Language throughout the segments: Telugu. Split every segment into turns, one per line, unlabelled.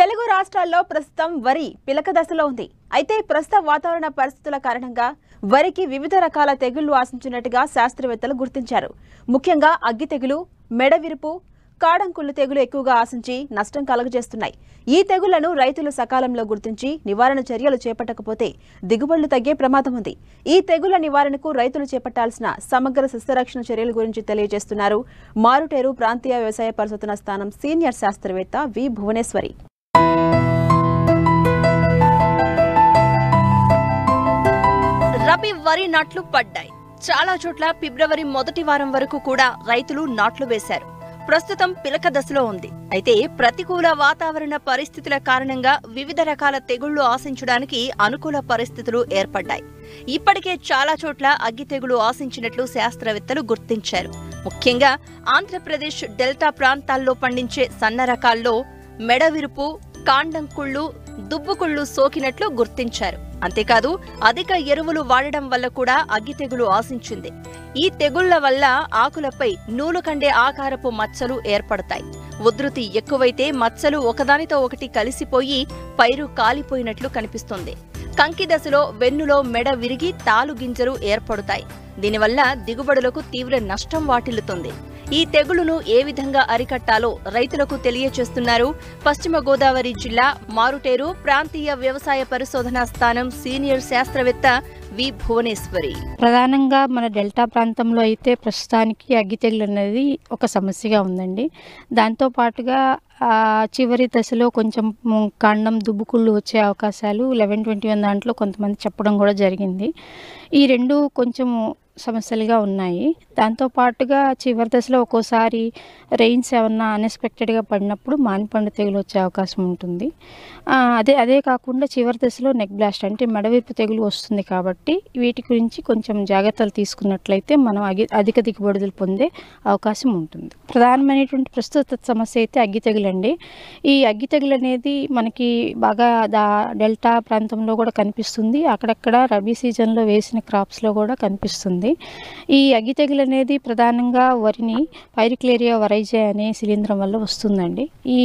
తెలుగు రాష్ట్రాల్లో ప్రస్తుతం వరి పిలక దశలో ఉంది. అయితే ప్రస్తుత వాతావరణ పరిస్థితుల కారణంగా వరికి వివిధ రకాల తెగుళ్లు ఆశించినట్టుగా శాస్త్రవేత్తలు గుర్తించారు. ముఖ్యంగా అగ్గి తెగులు, మెడవిరుపు, కాడంకుళ్ళు తెగులు ఎక్కువగా ఆశించి నష్టం కలుగజేస్తున్నాయి. ఈ తెగుళ్లను రైతులు సకాలంలో గుర్తించి నివారణ చర్యలు చేపట్టకపోతే దిగుబడులు తగ్గే ప్రమాదం ఉంది. ఈ తెగుళ్ల నివారణకు రైతులు చేపట్టాల్సిన సమగ్ర సస్యరక్షణ చర్యల గురించి తెలియజేస్తున్నారు మారుటేరు ప్రాంతీయ వ్యవసాయ పరిశోధన స్థానం సీనియర్ శాస్త్రవేత్త వి భువనేశ్వరి.
రబీ వరి నాట్లు పడ్డాయి. చాలా చోట్ల ఫిబ్రవరి మొదటి వారం వరకు కూడా రైతులు నాట్లు వేశారు. ప్రస్తుతం పిలక దశలో ఉంది. అయితే ప్రతికూల వాతావరణ పరిస్థితుల కారణంగా వివిధ రకాల తెగుళ్లు ఆశించడానికి అనుకూల పరిస్థితులు ఏర్పడ్డాయి. ఇప్పటికే చాలా చోట్ల అగ్గి తెగులు ఆశించినట్లు శాస్త్రవేత్తలు గుర్తించారు. ముఖ్యంగా ఆంధ్రప్రదేశ్ డెల్టా ప్రాంతాల్లో పండించే సన్న రకాల్లో మెడవిరుపు, కాండంకుళ్ళు, దుబ్బుకుళ్ళు సోకినట్లు గుర్తించారు. అంతేకాదు అధిక ఎరువులు వాడడం వల్ల కూడా అగ్గి తెగులు ఆశించింది. ఈ తెగుళ్ల వల్ల ఆకులపై నూలుకండే ఆకారపు మచ్చలు ఏర్పడతాయి. ఉధృతి ఎక్కువైతే మచ్చలు ఒకదానితో ఒకటి కలిసిపోయి పైరు కాలిపోయినట్లు కనిపిస్తుంది. కంకి దశలో వెన్నులో మెడ విరిగి తాలు గింజలు ఏర్పడతాయి. దీనివల్ల దిగుబడులకు తీవ్ర నష్టం వాటిల్లుతుంది. ఈ తెగులును ఏ విధంగా అరికట్టాలో రైతులకు తెలియచేస్తున్నారు పశ్చిమ గోదావరి జిల్లా మారుటేరు ప్రాంతీయ వ్యవసాయ పరిశోధనా స్థానం సీనియర్ శాస్త్రవేత్త వి భువనేశ్వరి.
ప్రధానంగా మన డెల్టా ప్రాంతంలో అయితే ప్రస్తుతానికి అగ్గి తెగులు అనేది ఒక సమస్యగా ఉందండి. దాంతో పాటుగా చివరి దశలో కొంచెం కాండం దుబ్బుకుళ్ళు వచ్చే అవకాశాలు 11-21 దాంట్లో కొంతమంది చెప్పడం కూడా జరిగింది. ఈ రెండు కొంచెం సమస్యలుగా ఉన్నాయి. దాంతోపాటుగా చివరి దశలో ఒక్కోసారి రెయిన్స్ ఏమన్నా అన్ఎక్స్పెక్టెడ్గా పడినప్పుడు మానిపండు తెగులు వచ్చే అవకాశం ఉంటుంది. అదే కాకుండా చివరి దశలో నెక్ బ్లాస్ట్ అంటే మెడవిరుపు తెగులు వస్తుంది. కాబట్టి వీటి గురించి కొంచెం జాగ్రత్తలు తీసుకున్నట్లయితే మనం అధిక దిగుబడులు పొందే అవకాశం ఉంటుంది. ప్రధానమైనటువంటి ప్రస్తుత సమస్య అయితే అగ్గి తెగులు అండి. ఈ అగ్గి తెగులు అనేది మనకి బాగా డెల్టా ప్రాంతంలో కూడా కనిపిస్తుంది. అక్కడక్కడ రబీ సీజన్లో వేసిన క్రాప్స్లో కూడా కనిపిస్తుంది. ఈ అగ్గి తెగులు అనేది ప్రధానంగా వరిని పైరిక్లేరియా వరైజే అనే శిలీంధ్రం వల్ల వస్తుందండి. ఈ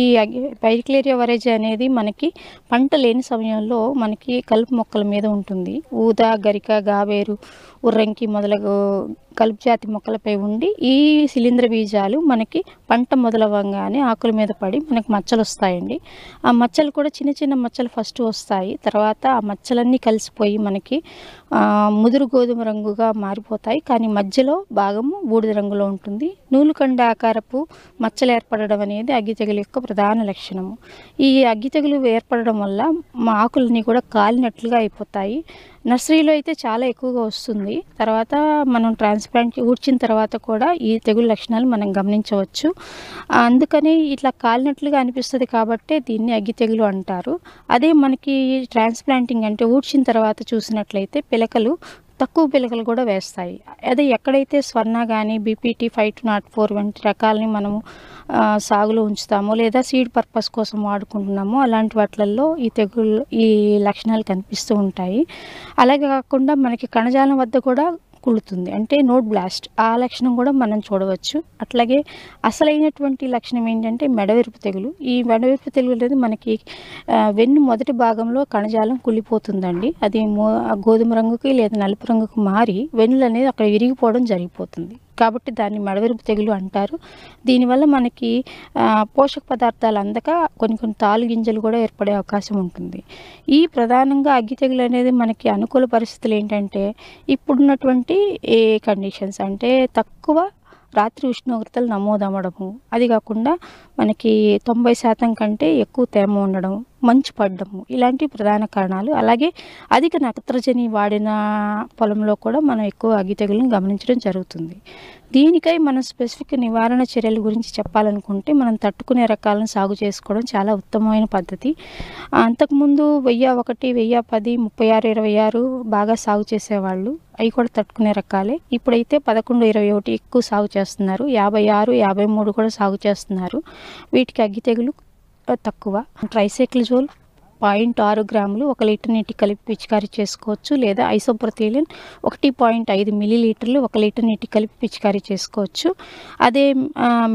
పైరిక్లేరియా వరైజే అనేది మనకి పంట లేని సమయంలో మనకి కలుపు మొక్కల మీద ఉంటుంది. ఊద, గరిక, గావేరు, ఉర్రంకి మొదలగు కలుపు జాతి మొక్కలపై ఉండి ఈ శిలీంధ్ర బీజాలు మనకి పంట మొదలవ్వగానే ఆకుల మీద పడి మనకి మచ్చలు వస్తాయండి. ఆ మచ్చలు కూడా చిన్న చిన్న మచ్చలు ఫస్ట్ వస్తాయి. తర్వాత ఆ మచ్చలన్నీ కలిసిపోయి మనకి ముదురు గోధుమ రంగుగా మారిపోతాయి. కానీ మధ్యలో భాగము బూడిద రంగులో ఉంటుంది. నూలుకండ ఆకారపు మచ్చలు ఏర్పడడం అనేది అగ్గి తెగులు యొక్క ప్రధాన లక్షణము. ఈ అగ్గి తెగులు ఏర్పడడం వల్ల మా ఆకులన్నీ కూడా కాలినట్లుగా అయిపోతాయి. నర్సరీలో అయితే చాలా ఎక్కువగా వస్తుంది. తర్వాత మనం ట్రాన్స్ప్లాంట్ ఊడ్చిన తర్వాత కూడా ఈ తెగులు లక్షణాలు మనం గమనించవచ్చు. అందుకని ఇట్లా కాలినట్లుగా అనిపిస్తుంది కాబట్టి దీన్ని అగ్గి తెగులు అంటారు. అదే మనకి ట్రాన్స్ప్లాంటింగ్ అంటే ఊడ్చిన తర్వాత చూసినట్లయితే పిలకలు తక్కువ పిలకలు కూడా వేస్తాయి. అదే ఎక్కడైతే స్వర్ణ కానీ బీపీటీ 5204 వంటి రకాలని మనము సాగులో ఉంచుతామో లేదా సీడ్ పర్పస్ కోసం వాడుకుంటున్నామో అలాంటి వాటిల్లో ఈ లక్షణాలు కనిపిస్తూ ఉంటాయి. అలాగే కాకుండా మనకి కణజాలం వద్ద కూడా కుళ్ళుతుంది అంటే నోట్ బ్లాస్ట్, ఆ లక్షణం కూడా మనం చూడవచ్చు. అట్లాగే అసలైనటువంటి లక్షణం ఏంటంటే మెడవిరుపు తెగులు. ఈ మెడవిరుపు తెగులు అనేది మనకి వెన్ను మొదటి భాగంలో కణజాలం కుళ్ళిపోతుందండి. అది గోధుమ రంగుకి లేదా నలుపు రంగుకు మారి వెన్నులు అనేది అక్కడ విరిగిపోవడం జరిగిపోతుంది. కాబట్టి దాన్ని మెడవిరుపు తెగులు అంటారు. దీనివల్ల మనకి పోషక పదార్థాలు అందక కొన్ని తాలు గింజలు కూడా ఏర్పడే అవకాశం ఉంటుంది. ఈ ప్రధానంగా అగ్గి తెగులు అనేది మనకి అనుకూల పరిస్థితులు ఏంటంటే ఇప్పుడున్నటువంటి కండిషన్స్ అంటే తక్కువ రాత్రి ఉష్ణోగ్రతలు నమోదవ్వడము, అది కాకుండా మనకి 90% కంటే ఎక్కువ తేమ ఉండడం, మంచు పడడము ఇలాంటి ప్రధాన కారణాలు. అలాగే అధిక నత్రజని వాడిన పొలంలో కూడా మనం ఎక్కువ అగ్గి తెగులను గమనించడం జరుగుతుంది. దీనికై మనం స్పెసిఫిక్ నివారణ చర్యల గురించి చెప్పాలనుకుంటే మనం తట్టుకునే రకాలను సాగు చేసుకోవడం చాలా ఉత్తమమైన పద్ధతి. అంతకుముందు 1001, 1010, 3626 బాగా సాగు చేసేవాళ్ళు. అవి కూడా తట్టుకునే రకాలే. ఇప్పుడైతే 1121 ఎక్కువ సాగు చేస్తున్నారు. 56, 53 కూడా సాగు చేస్తున్నారు. వీటికి అగ్గి తెగులు తక్కువ. ట్రైసైక్లిజోల్ 0.6 గ్రాములు 1 లీటర్ నీటి కలిపి పిచికారీ చేసుకోవచ్చు. లేదా ఐసోప్రొథైలిన్ 1.5 మిల్లీలీటర్లు 1 లీటర్ నీటి కలిపి పిచికారీ చేసుకోవచ్చు. అదే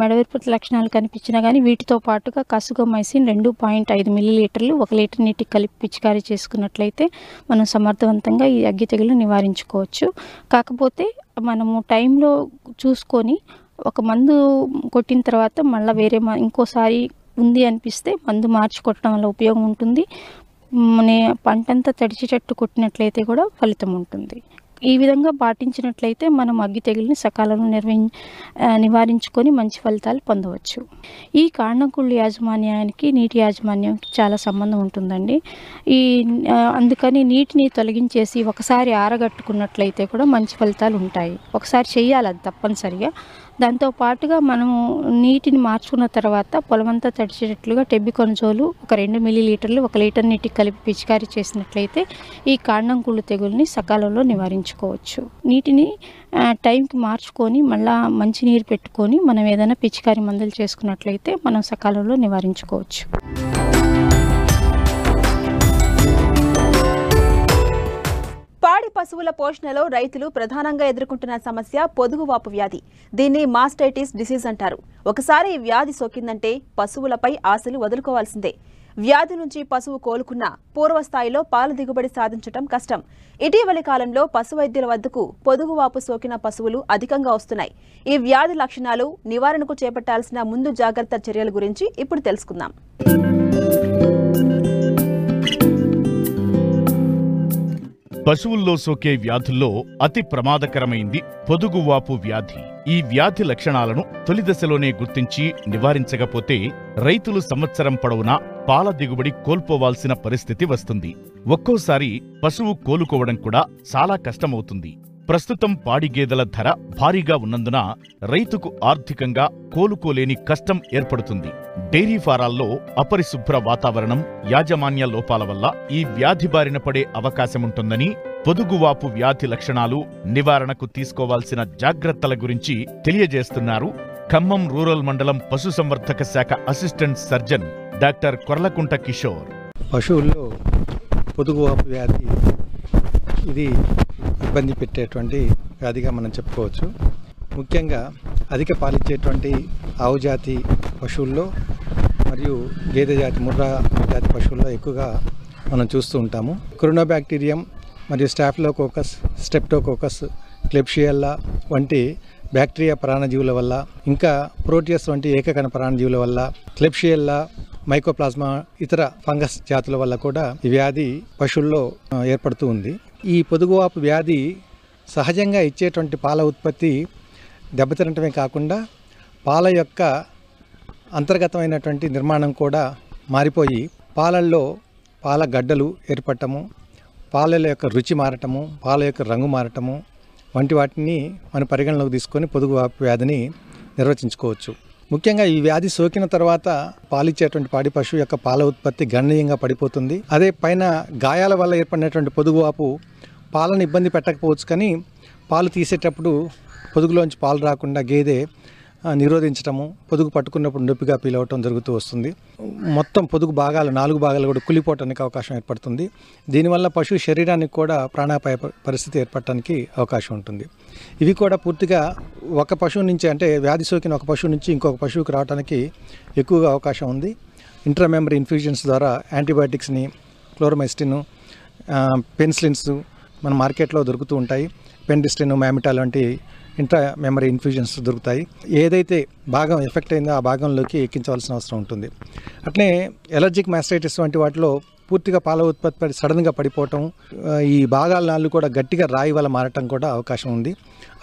మెడవిరుపుత లక్షణాలు కనిపించినా కానీ వీటితో పాటుగా కసుగోమైసిన్ 2.5 మిల్లీలీటర్లు 1 లీటర్ నీటి కలిపి పిచికారీ చేసుకున్నట్లయితే మనం సమర్థవంతంగా ఈ అగ్గి తెగులు నివారించుకోవచ్చు. కాకపోతే మనము టైంలో చూసుకొని ఒక మందు కొట్టిన తర్వాత మళ్ళీ వేరే ఇంకోసారి ఉంది అనిపిస్తే మందు మార్చి కొట్టడం వల్ల ఉపయోగం ఉంటుంది. పంటంతా తడిచేటట్టు కొట్టినట్లయితే కూడా ఫలితం ఉంటుంది. ఈ విధంగా పాటించినట్లయితే మనం అగ్గి తెగుల్ని సకాలంలో నివారించుకొని మంచి ఫలితాలు పొందవచ్చు. ఈ కాండం కుళ్ళు యాజమాన్యానికి నీటి యాజమాన్యానికి చాలా సంబంధం ఉంటుందండి. అందుకని నీటిని తొలగించేసి ఒకసారి ఆరగట్టుకున్నట్లయితే కూడా మంచి ఫలితాలు ఉంటాయి. ఒకసారి చేయాలి అది తప్పనిసరిగా. దాంతో పాటుగా మనము నీటిని మార్చుకున్న తర్వాత పొలమంతా తడిచేటట్లుగా టెబ్బికొనజోలు 2 మిల్లీలీటర్లు 1 లీటర్ నీటికి కలిపి పిచికారీ చేసినట్లయితే ఈ కాండం కుళ్ళు తెగుల్ని సకాలంలో నివారించుకోవచ్చు. నీటిని టైంకి మార్చుకొని మళ్ళీ మంచినీరు పెట్టుకొని మనం ఏదైనా పిచికారీ మందులు చేసుకున్నట్లయితే మనం సకాలంలో నివారించుకోవచ్చు.
పాడి పశువుల పోషణలో రైతులు ప్రధానంగా ఎదుర్కొంటున్న సమస్య పొదుగువాపు వ్యాధి. దీన్ని మాస్టైటిస్ డిసీజ్ అంటారు. ఒకసారి ఈ వ్యాధి సోకిందంటే పశువులపై ఆశలు వదులుకోవాల్సిందే. వ్యాధి నుంచి పశువు కోలుకున్న పూర్వస్థాయిలో పాల దిగుబడి సాధించడం కష్టం. ఇటీవలి కాలంలో పశు వైద్యుల వద్దకు పొదుగువాపు సోకిన పశువులు అధికంగా వస్తున్నాయి. ఈ వ్యాధి లక్షణాలు, నివారణకు చేపట్టాల్సిన ముందు జాగ్రత్త చర్యల గురించి ఇప్పుడు తెలుసుకుందాం.
పశువుల్లో సోకే వ్యాధుల్లో అతి ప్రమాదకరమైంది పొదుగువాపు వ్యాధి. ఈ వ్యాధి లక్షణాలను తొలి దశలోనే గుర్తించి నివారించకపోతే రైతులు సంవత్సరం పొడవునా పాల దిగుబడి కోల్పోవాల్సిన పరిస్థితి వస్తుంది. ఒక్కోసారి పశువు కోలుకోవడం కూడా చాలా కష్టమవుతుంది. ప్రస్తుతం పాడి గేదెల ధర భారీగా ఉన్నందున రైతుకు ఆర్థికంగా కోలుకోలేని కష్టం ఏర్పడుతుంది. డైరీ ఫారాల్లో అపరిశుభ్ర వాతావరణం, యాజమాన్య లోపాల వల్ల ఈ వ్యాధి బారిన పడే అవకాశముంటుందని, పొదుగువాపు వ్యాధి లక్షణాలు, నివారణకు తీసుకోవాల్సిన జాగ్రత్తల గురించి తెలియజేస్తున్నారు ఖమ్మం రూరల్ మండలం పశుసంవర్ధక శాఖ assistant surgeon doctor Korlakunta Kishore.
పశువుల్లో పొదుగువాపు వ్యాధి ఇది ఇబ్బంది పెట్టేటువంటి వ్యాధిగా మనం చెప్పుకోవచ్చు. ముఖ్యంగా అధిక పాలిచ్చేటువంటి ఆవు జాతి పశువుల్లో మరియు గేదె జాతి ముర్రా జాతి పశువుల్లో ఎక్కువగా మనం చూస్తూ ఉంటాము. క్రోనోబాక్టీరియం మరియు స్టాఫిలోకోకస్, స్ట్రెప్టోకోకస్, క్లెబ్షియల్లా వంటి బ్యాక్టీరియా ప్రాణజీవుల వల్ల, ఇంకా ప్రోటియస్ వంటి ఏకకణ ప్రాణజీవుల వల్ల, క్లెబ్షియల్లా, మైకోప్లాస్మా ఇతర ఫంగస్ జాతుల వల్ల కూడా ఈ వ్యాధి పశువుల్లో ఏర్పడుతూ ఉంది. ఈ పొదుగువాపు వ్యాధి సహజంగా ఇచ్చేటువంటి పాల ఉత్పత్తి దెబ్బతినటమే కాకుండా పాల యొక్క అంతర్గతమైనటువంటి నిర్మాణం కూడా మారిపోయి పాలల్లో పాల గడ్డలు ఏర్పడటము, పాల యొక్క రుచి మారటము, పాల యొక్క రంగు మారటము వంటి వాటిని మన పరిగణలోకి తీసుకొని పొదుగువాపు వ్యాధిని నిర్వచించుకోవచ్చు. ముఖ్యంగా ఈ వ్యాధి సోకిన తర్వాత పాలిచ్చేటువంటి పాడి పశువు యొక్క పాల ఉత్పత్తి గణనీయంగా పడిపోతుంది. అదే పైన గాయాల వల్ల ఏర్పడినటువంటి పొదుగువాపు పాలను ఇబ్బంది పెట్టకపోవచ్చు, కానీ పాలు తీసేటప్పుడు పొదుగులోంచి పాలు రాకుండా గేదె నిరోధించడము, పొదుగు పట్టుకున్నప్పుడు నొప్పిగా ఫీల్ అవ్వటం జరుగుతూ వస్తుంది. మొత్తం పొదుగు భాగాలు 4 భాగాలు కూడా కులిపోవటానికి అవకాశం ఏర్పడుతుంది. దీనివల్ల పశువు శరీరానికి కూడా ప్రాణాపాయ పరిస్థితి ఏర్పడటానికి అవకాశం ఉంటుంది. ఇవి కూడా పూర్తిగా ఒక పశువు నుంచి, అంటే వ్యాధి సోకిన ఒక పశువు నుంచి ఇంకొక పశువుకి రావడానికి ఎక్కువగా అవకాశం ఉంది. ఇంట్రామెమరీ ఇన్ఫ్యూజన్స్ ద్వారా యాంటీబయాటిక్స్ని, క్లోరోమైసిన్, పెన్సిలిన్స్ మన మార్కెట్లో దొరుకుతూ ఉంటాయి. పెండిస్టిన్, మ్యామిటాల్ వంటి ఇంట్రా మెమరీ ఇన్ఫ్యూజన్స్ దొరుకుతాయి. ఏదైతే భాగం ఎఫెక్ట్ అయిందో ఆ భాగంలోకి ఎక్కించవలసిన అవసరం ఉంటుంది. అట్లే ఎలర్జిక్ మాస్టైటిస్ వంటి వాటిలో పూర్తిగా పాల ఉత్పత్తి సడన్గా పడిపోవటం, ఈ భాగాల నాళ్ళు కూడా గట్టిగా రాయి వల్ల మారటం కూడా అవకాశం ఉంది.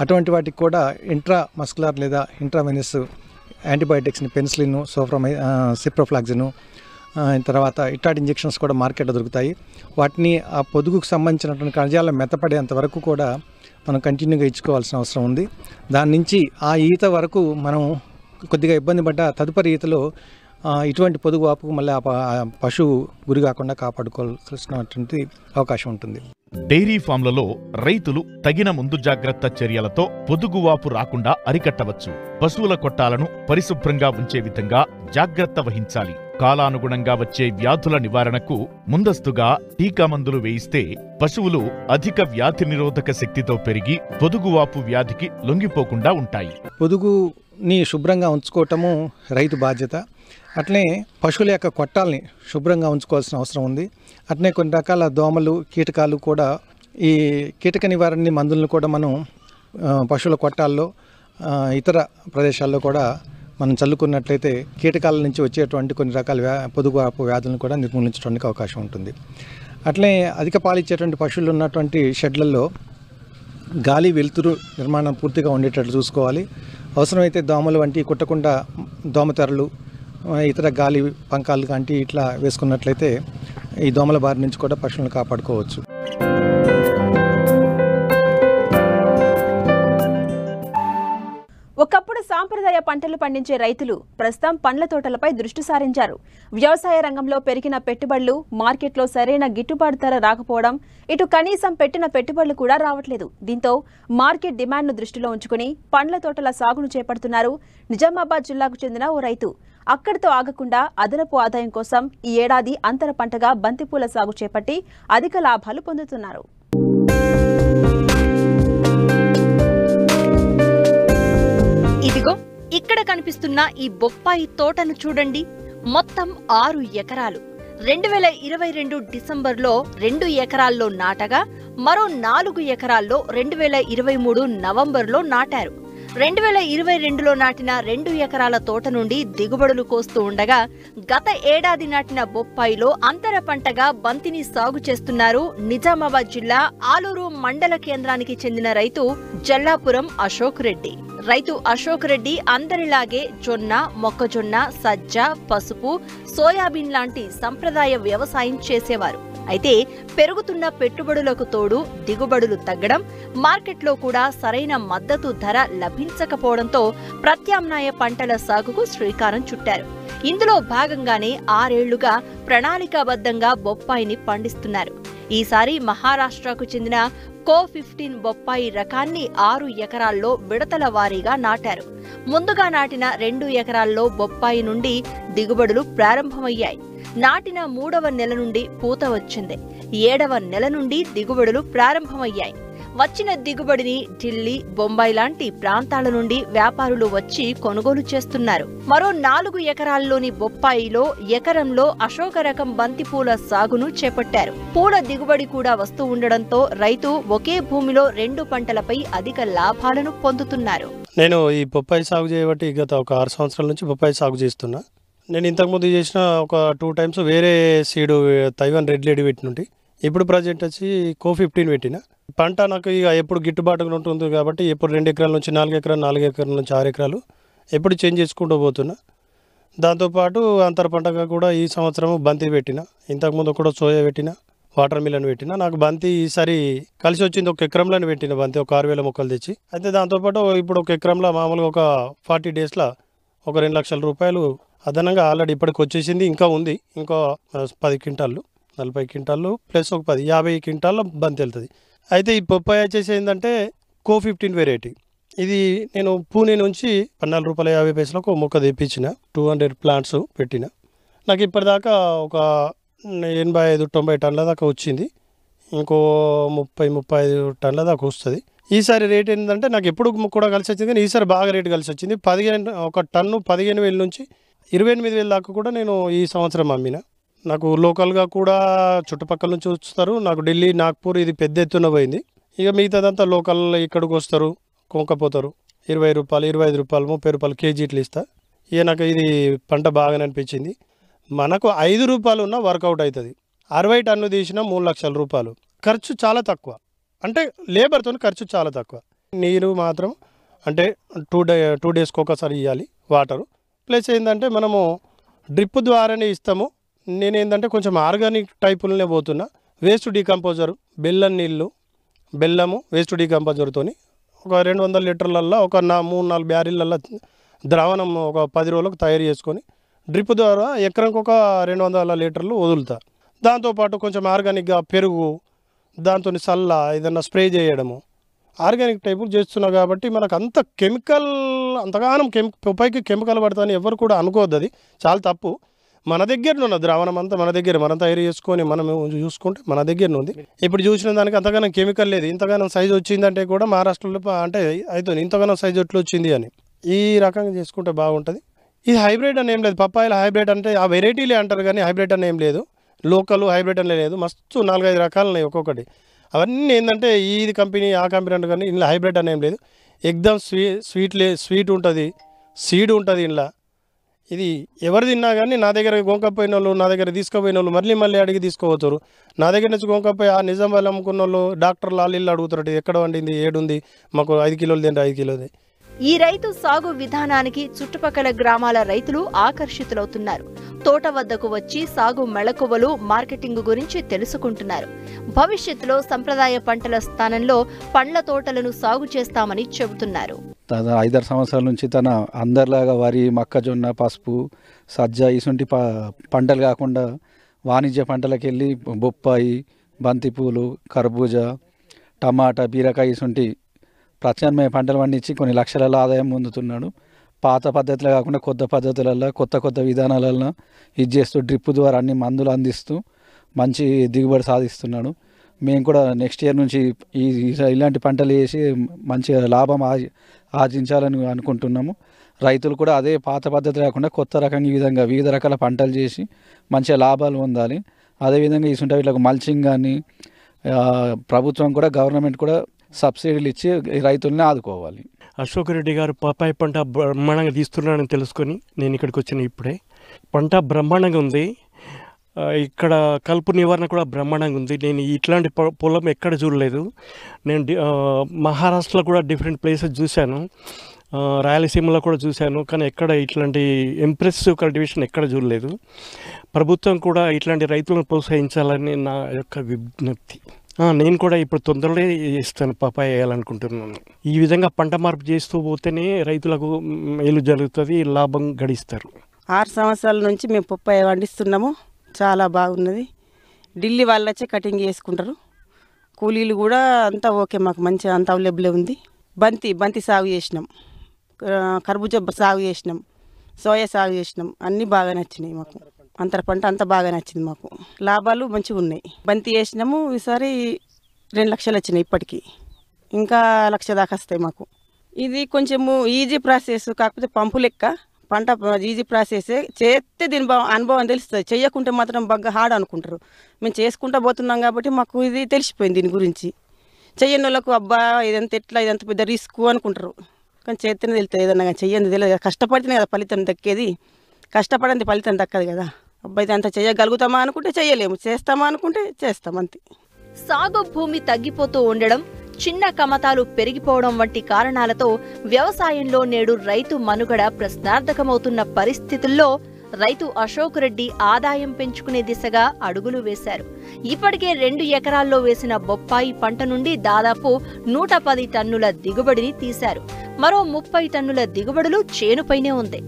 అటువంటి వాటికి కూడా ఇంట్రా మస్కులర్ లేదా ఇంట్రావెనస్ యాంటీబయాటిక్స్ని, పెన్సిలిన్, సిప్రోఫ్లాక్సిన్, తర్వాత ఇట్లాంటి ఇంజెక్షన్స్ కూడా మార్కెట్లో దొరుకుతాయి. వాటిని ఆ పొదుగుకు సంబంధించినటువంటి కణజాలం మెత్తపడేంత వరకు కూడా మనం కంటిన్యూగా ఇచ్చుకోవాల్సిన అవసరం ఉంది. దాని నుంచి ఆ ఈత వరకు మనం కొద్దిగా ఇబ్బంది పడ్డ తదుపరి ఈతలో ఇటువంటి పొదుగు వాపుకు మళ్ళీ ఆ పశువు గురి కాకుండా కాపాడుకోవాల్సినటువంటి అవకాశం ఉంటుంది.
డైరీ ఫామ్లలో రైతులు తగిన ముందు జాగ్రత్త చర్యలతో పొదుగువాపు రాకుండా అరికట్టవచ్చు. పశువుల కొట్టాలను పరిశుభ్రంగా ఉంచే విధంగా జాగ్రత్త వహించాలి. కాలానుగుణంగా వచ్చే వ్యాధుల నివారణకు ముందస్తుగా టీకా మందులు వేయిస్తే పశువులు అధిక వ్యాధి నిరోధక శక్తితో పెరిగి పొదుగువాపు వ్యాధికి లొంగిపోకుండా ఉంటాయి.
పొదుగుని శుభ్రంగా ఉంచుకోవటము రైతు బాధ్యత. అట్లనే పశువుల యొక్క కొట్టాలని శుభ్రంగా ఉంచుకోవాల్సిన అవసరం ఉంది. అట్లనే కొన్ని రకాల దోమలు, కీటకాలు కూడా ఈ కీటక నివారణ మందులను కూడా మనం పశువుల కొట్టాల్లో ఇతర ప్రదేశాల్లో కూడా మనం చల్లుకున్నట్లయితే కీటకాల నుంచి వచ్చేటువంటి కొన్ని రకాల పొదుగువాపు వ్యాధులను కూడా నిర్మూలించడానికి అవకాశం ఉంటుంది. అట్లనే అధిక పాలిచ్చేటువంటి పశువులు ఉన్నటువంటి షెడ్లలో గాలి వెలుతురు నిర్మాణం పూర్తిగా ఉండేటట్లు చూసుకోవాలి. అవసరమైతే దోమలు వంటి కుట్టకుండా దోమతెరలు, ఇతర గాలి పంకాలు వంటి ఇట్లా వేసుకున్నట్లయితే ఈ దోమల బారి నుంచి కూడా పశువులను కాపాడుకోవచ్చు.
ఒకప్పుడు సాంప్రదాయ పంటలు పండించే రైతులు ప్రస్తుతం పండ్ల తోటలపై దృష్టి సారించారు. వ్యవసాయ రంగంలో పెరిగిన పెట్టుబడులు, మార్కెట్లో సరైన గిట్టుబాటు ధర రాకపోవడం, ఇటు కనీసం పెట్టిన పెట్టుబడులు కూడా రావట్లేదు. దీంతో మార్కెట్ డిమాండ్ను దృష్టిలో ఉంచుకుని పండ్ల తోటల సాగును చేపడుతున్నారు నిజామాబాద్ జిల్లాకు చెందిన ఓ రైతు. అక్కడితో ఆగకుండా అదనపు ఆదాయం కోసం ఈ ఏడాది అంతర పంటగా బంతిపూల సాగు చేపట్టి అధిక లాభాలు పొందుతున్నారు.
ఇదిగో ఇక్కడ కనిపిస్తున్న ఈ బొప్పాయి తోటను చూడండి. మొత్తం 6 ఎకరాలు. 2022 డిసెంబర్లో 2 ఎకరాల్లో నాటగా మరో 4 ఎకరాల్లో 2023 నవంబర్లో నాటారు. 2022లో నాటిన 2 ఎకరాల తోట నుండి దిగుబడులు కోస్తూ ఉండగా గత ఏడాది నాటిన బొప్పాయిలో అంతర పంటగా బంతిని సాగు చేస్తున్నారు నిజామాబాద్ జిల్లా ఆలూరు మండల కేంద్రానికి చెందిన రైతు జల్లాపురం అశోక్ రెడ్డి. రైతు అశోక్ రెడ్డి అందరిలాగే జొన్న, మొక్కజొన్న, సజ్జ, పసుపు, సోయాబీన్ లాంటి సంప్రదాయ వ్యవసాయం చేసేవారు. అయితే పెరుగుతున్న పెట్టుబడులకు తోడు దిగుబడులు తగ్గడం, మార్కెట్లో కూడా సరైన మద్దతు ధర లభించకపోవడంతో ప్రత్యామ్నాయ పంటల సాగుకు శ్రీకారం చుట్టారు. ఇందులో భాగంగానే 6 ఏళ్లుగా ప్రణాళికాబద్ధంగా బొప్పాయిని పండిస్తున్నారు. ఈసారి మహారాష్ట్రకు చెందిన కో-15 బొప్పాయి రకాన్ని 6 ఎకరాల్లో విడతల వారీగా నాటారు. ముందుగా నాటిన 2 ఎకరాల్లో బొప్పాయి నుండి దిగుబడులు ప్రారంభమయ్యాయి. నాటిన 3వ నెల నుండి పూత వచ్చింది. 7వ నెల నుండి దిగుబడులు ప్రారంభమయ్యాయి. వచ్చిన దిగుబడిని ఢిల్లీ, బొంబాయి లాంటి ప్రాంతాల నుండి వ్యాపారులు వచ్చి కొనుగోలు చేస్తున్నారు. మరో 4 ఎకరాల్లోని బొప్పాయిలో ఎకరంలో అశోక రకం బంతిపూల సాగును చేపట్టారు. పూల దిగుబడి కూడా వస్తూ ఉండడంతో రైతు ఒకే భూమిలో 2 పంటలపై అధిక లాభాలను పొందుతున్నారు.
నేను ఈ బొప్పాయి సాగు చేయబట్టి గత ఒక 6 సంవత్సరాల నుంచి బొప్పాయి సాగు చేస్తున్నా. నేను ఇంతకుముందు చేసిన ఒక 2 టైమ్స్ వేరే సీడు తైవాన్ రెడ్ లేడీ పెట్టినుంటి. ఇప్పుడు ప్రజెంట్ వచ్చి కో-15 పెట్టిన. పంట నాకు ఇక ఎప్పుడు గిట్టుబాటుగా ఉంటుంది కాబట్టి ఎప్పుడు 2 ఎకరాల నుంచి 4 ఎకరాలు, 4 ఎకరాల నుంచి 6 ఎకరాలు ఎప్పుడు చేంజ్ చేసుకుంటూ పోతున్నా. దాంతోపాటు అంతర పంటగా కూడా ఈ సంవత్సరం బంతి పెట్టిన. ఇంతకుముందు కూడా సోయా పెట్టిన, వాటర్ మిలన్ పెట్టిన. నాకు బంతి ఈసారి కలిసి వచ్చింది. 1 ఎకరంలోనే పెట్టిన బంతి, ఒక 6,000 మొక్కలు తెచ్చి. అయితే దాంతోపాటు ఇప్పుడు 1 ఎకరంలో మామూలుగా ఒక 40 డేస్లో ఒక 2 లక్షల రూపాయలు అదనంగా ఆల్రెడీ ఇప్పటికి వచ్చేసింది. ఇంకా ఉంది, ఇంకో 10 క్వింటాళ్ళు, 40 క్వింటాళ్ళు ప్లస్ ఒక 50 క్వింటాల్లో బంతి వెళ్తుంది. అయితే ఈ బొప్పాయి వచ్చేసి ఏంటంటే కో-15 వెరైటీ. ఇది నేను పూణే నుంచి ₹14.50 ఒక మొక్క తెప్పించిన. 200 ప్లాంట్స్ పెట్టిన. నాకు ఇప్పటిదాకా ఒక 85-90 టన్నుల దాకా వచ్చింది. ఇంకో 30-35 టన్నుల దాకా వస్తుంది. ఈసారి రేట్ ఏంటంటే నాకు ఎప్పుడు కూడా కలిసి వచ్చింది, కానీ ఈసారి బాగా రేటు కలిసి వచ్చింది. ఒక టన్ను 15,000 నుంచి 28,000 దాకా కూడా నేను ఈ సంవత్సరం అమ్మిన. నాకు లోకల్గా కూడా చుట్టుపక్కల నుంచి వస్తారు. నాకు ఢిల్లీ, నాగ్పూర్ ఇది పెద్ద ఎత్తున పోయింది. ఇక మిగతాదంతా లోకల్ ఇక్కడికి వస్తారు, కొనుక్కపోతారు. ₹20, ₹25, ₹30 కేజీ ఇట్లా ఇస్తా. ఇక నాకు ఇది పంట బాగానే అనిపించింది. మనకు ₹5 ఉన్న వర్కౌట్ అవుతుంది. 60 టన్ను తీసిన ₹3 లక్షల. ఖర్చు చాలా తక్కువ, అంటే లేబర్తో ఖర్చు చాలా తక్కువ. నీరు మాత్రం అంటే 2 డేస్కి ఒకసారి ఇవ్వాలి వాటరు. ప్లస్ ఏంటంటే మనము డ్రిప్ ద్వారానే ఇస్తాము. నేనేంటంటే కొంచెం ఆర్గానిక్ టైపులనే పోతున్నా. వేస్ట్ డీకంపోజర్, బెల్లము వేస్ట్ డీకంపోజర్తో ఒక 200 లీటర్లల్లో ఒక 3-4 బ్యారెళ్ళల్లో ద్రావణం ఒక 10 రోజులకు తయారు చేసుకొని డ్రిప్ ద్వారా ఎకరంకి ఒక 200 లీటర్లు వదులుతా. దాంతోపాటు కొంచెం ఆర్గానిక్గా పెరుగు, దాంతో సల్ల ఏదన్నా స్ప్రే చేయడము, ఆర్గానిక్ టైపులు చేస్తున్నా కాబట్టి మనకు అంత కెమికల్, అంతగానం పైకి కెమికల్ పడతాని ఎవరు కూడా అనుకోవద్దు. అది చాలా తప్పు. మన దగ్గరనే ఉన్నది, ద్రావణం అంతా మన దగ్గర, మనం తయారు చేసుకొని మనం చూసుకుంటే మన దగ్గరనే ఉంది. ఇప్పుడు చూసిన దానికి అంతగానో కెమికల్ లేదు. ఇంతగానో సైజు వచ్చిందంటే కూడా మహారాష్ట్రలో అంటే అవుతుంది, ఇంతగానో సైజు ఎట్లా వచ్చింది అని. ఈ రకంగా చేసుకుంటే బాగుంటుంది. ఇది హైబ్రిడ్ అని ఏం లేదు, పప్పాయిల హైబ్రిడ్ అంటే ఆ వెరైటీలే అంటారు కానీ హైబ్రిడ్ అని ఏం లేదు. లోకల్ హైబ్రిడ్ అని లేదు, మస్తు 4-5 రకాలు ఉన్నాయి ఒక్కొక్కటి. అవన్నీ ఏంటంటే ఇది కంపెనీ ఆ కంపెనీ అంటే కానీ ఇందులో హైబ్రిడ్ అని ఏం లేదు. ఎగ్దమ్ స్వీట్ ఉంటుంది, సీడ్ ఉంటుంది ఇందులో. ఇది ఎవరు తిన్నా కానీ నా దగ్గర గోంకపోయిన వాళ్ళు, నా దగ్గర తీసుకుపోయిన వాళ్ళు మళ్ళీ అడిగి తీసుకోవచ్చు. నా దగ్గర నుంచి గోంకపోయి ఆ నిజాం వాళ్ళు అమ్ముకున్న వాళ్ళు డాక్టర్లు వాళ్ళు అడుగుతారు, ఎక్కడ వండింది, ఏడుంది, మాకు 5 కిలోలు తింటే 5 కిలోది.
ఈ రైతు సాగు విధానానికి చుట్టుపక్కల గ్రామాల రైతులు ఆకర్షితులవుతున్నారు. తోట వద్దకు వచ్చి సాగు మెళకువలు, మార్కెటింగ్ గురించి తెలుసుకుంటున్నారు. భవిష్యత్తులో సంప్రదాయ పంటల స్థానంలో పండ్ల తోటలను సాగు చేస్తామని చెబుతున్నారు.
5-6 సంవత్సరాల నుంచి తన అందరిలాగా వరి, మొక్కజొన్న, పసుపు, సజ్జ ఇటువంటి పంటలు కాకుండా వాణిజ్య పంటలకు వెళ్ళి బొప్పాయి, బంతిపూలు, కర్బూజా, టమాటా, బీరకాయ ఇటువంటి ప్రత్యామ్నాయ పంటలు పండించి కొన్ని లక్షల ఆదాయం పొందుతున్నాడు. పాత పద్ధతులు కాకుండా కొత్త పద్ధతులలో, కొత్త విధానాలలో ఇది చేస్తూ డ్రిప్ ద్వారా అన్ని మందులు అందిస్తూ మంచి దిగుబడి సాధిస్తున్నాడు. మేము కూడా నెక్స్ట్ ఇయర్ నుంచి ఇలాంటి పంటలు వేసి మంచిగా లాభం ఆర్జించాలని అనుకుంటున్నాము. రైతులు కూడా అదే పాత పద్ధతి కాకుండా కొత్త రకంగా ఈ విధంగా వివిధ రకాల పంటలు చేసి మంచిగా లాభాలు పొందాలి. అదేవిధంగా ఇసుంటే వీళ్ళకి మల్చింగ్ కానీ ప్రభుత్వం కూడా, గవర్నమెంట్ కూడా సబ్సిడీలు ఇచ్చి రైతుల్ని ఆదుకోవాలి.
అశోక్ రెడ్డి గారు పపాయి పంట బ్రహ్మాండంగా తీస్తున్నారని తెలుసుకొని నేను ఇక్కడికి వచ్చిన ఇప్పుడే. పంట బ్రహ్మాండంగా ఉంది, ఇక్కడ కలుపు నివారణ కూడా బ్రహ్మాండంగా ఉంది. నేను ఇట్లాంటి పొలం ఎక్కడ చూడలేదు. నేను మహారాష్ట్రలో కూడా డిఫరెంట్ ప్లేసెస్ చూశాను, రాయలసీమలో కూడా చూశాను, కానీ ఎక్కడ ఇట్లాంటి ఇంప్రెసివ్ కల్టివేషన్ ఎక్కడ చూడలేదు. ప్రభుత్వం కూడా ఇట్లాంటి రైతులను ప్రోత్సహించాలని నా యొక్క విజ్ఞప్తి. నేను కూడా ఇప్పుడు తొందరలో ఇస్తాను, పపాయ వేయాలనుకుంటున్నాను. ఈ విధంగా పంట మార్పు చేస్తూ పోతేనే రైతులకు మేలు జరుగుతుంది, లాభం గడిస్తారు.
6 సంవత్సరాల నుంచి మేము పప్పాయ పండిస్తున్నాము, చాలా బాగున్నది. ఢిల్లీ వాళ్ళు వచ్చి కటింగ్ చేసుకుంటారు, కూలీలు కూడా అంతా ఓకే, మాకు మంచిగా అంత అవైలబుల్ ఉంది. బంతి సాగు చేసినాం, కర్బూజా సాగు చేసినాం, సోయా సాగు చేసినాం, అన్నీ బాగా నచ్చినాయి మాకు. అంతర పంట అంతా బాగా నచ్చింది మాకు, లాభాలు మంచిగా ఉన్నాయి. బంతి వేసినాము, ఈసారి 2 లక్షలు వచ్చినాయి, ఇప్పటికీ ఇంకా 1 లక్ష దాకా వస్తాయి మాకు. ఇది కొంచెము ఈజీ ప్రాసెస్, కాకపోతే పంపు లెక్క పంట ఈజీ ప్రాసెసే. చేస్తే దీని అనుభవం తెలుస్తుంది, చేయకుంటే మాత్రం బాగా హార్డ్ అనుకుంటారు. మేము చేసుకుంటూ పోతున్నాం కాబట్టి మాకు ఇది తెలిసిపోయింది. దీని గురించి చెయ్యని వాళ్ళకు అబ్బా ఇదంతా ఎట్లా, ఇదంతా పెద్ద రిస్క్ అనుకుంటారు, కానీ చేస్తేనే తెలుస్తుంది. ఏదన్నా కానీ చెయ్యంది తెలియదు, కష్టపడితేనే కదా ఫలితం దక్కేది, కష్టపడంది ఫలితం దక్కదు కదా. అబ్బాయి ఇదంతా చేయగలుగుతామా అనుకుంటే చేయలేము, చేస్తామా అనుకుంటే చేస్తాం, అంతే.
సాగు భూమి తగ్గిపోతూ ఉండడం, చిన్న కమతాలు పెరిగిపోవడం వంటి కారణాలతో వ్యవసాయంలో నేడు రైతు మనుగడ ప్రశ్నార్థకమవుతున్న పరిస్థితుల్లో రైతు అశోక్ రెడ్డి ఆదాయం పెంచుకునే దిశగా అడుగులు వేశారు. ఇప్పటికే 2 ఎకరాల్లో వేసిన బొప్పాయి పంట నుండి దాదాపు 110 టన్నుల దిగుబడిని తీశారు. మరో 30 టన్నుల దిగుబడులు చేనుపైనే ఉంది.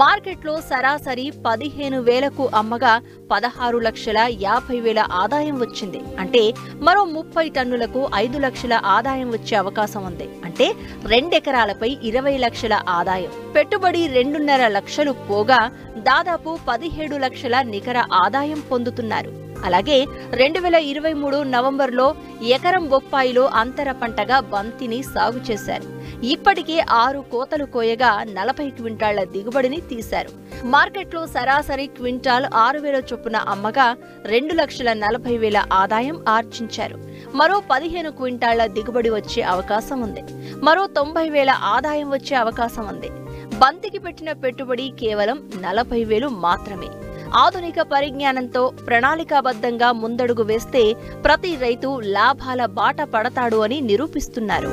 మార్కెట్లో సరాసరి 15,000కు అమ్మగా 16,50,000 ఆదాయం వచ్చింది. అంటే మరో 30 టన్నులకు 5 లక్షల ఆదాయం వచ్చే అవకాశం ఉంది. అంటే 2 ఎకరాలపై 20 లక్షల ఆదాయం. పెట్టుబడి 2.5 లక్షలు పోగా దాదాపు 17 లక్షల నికర ఆదాయం పొందుతున్నారు. అలాగే 2023 నవంబర్లో ఎకరం బొప్పాయిలో అంతర పంటగా బంతిని సాగు చేశారు. ఇప్పటికే 6 కోతలు కోయగా 40 క్వింటాళ్ల దిగుబడిని తీశారు. మార్కెట్లో సరాసరి క్వింటాల్ 6,000 చొప్పున అమ్మగా 2,40,000 ఆదాయం ఆర్జించారు. మరో 15 క్వింటాళ్ల దిగుబడి వచ్చే అవకాశం ఉంది. మరో 90,000 ఆదాయం వచ్చే అవకాశం ఉంది. బంతికి పెట్టిన పెట్టుబడి కేవలం 40,000 మాత్రమే. ఆధునిక పరిజ్ఞానంతో ప్రణాళికాబద్ధంగా ముందడుగు వేస్తే ప్రతి రైతు లాభాల బాట పడతాడు అని నిరూపిస్తున్నారు.